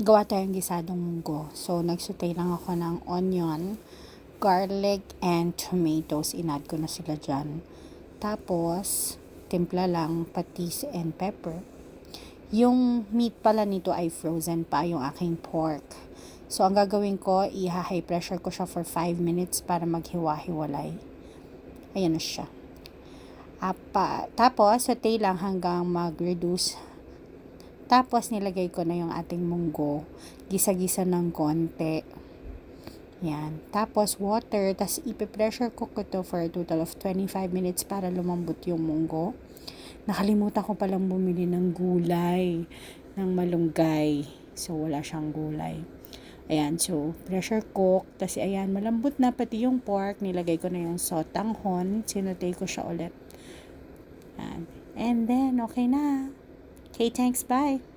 gawa tayong gisadong munggo. So, nagsutay lang ako ng onion, garlic, and tomatoes. Inad ko na sila dyan. Tapos, timpla lang, patis, and pepper. Yung meat pala nito ay frozen pa, yung aking pork. So, ang gagawin ko, high pressure ko siya for 5 minutes para maghiwa-hiwalay. Ayan na siya. Tapos, saute lang hanggang mag-reduce. Tapos, nilagay ko na yung ating munggo. Gisa-gisa ng konti. Yan. Tapos, water. Tapos, ipe-pressure cook ko to for a total of 25 minutes para lumambot yung munggo. Nakalimutan ko palang bumili ng gulay, ng malunggay. So, wala siyang gulay. Ayan. So, pressure cook. Tapos, ayan, malambot na pati yung pork. Nilagay ko na yung sotanghon. Sinutay ko siya ulit. Ayan. And then, okay na. Okay, thanks. Bye.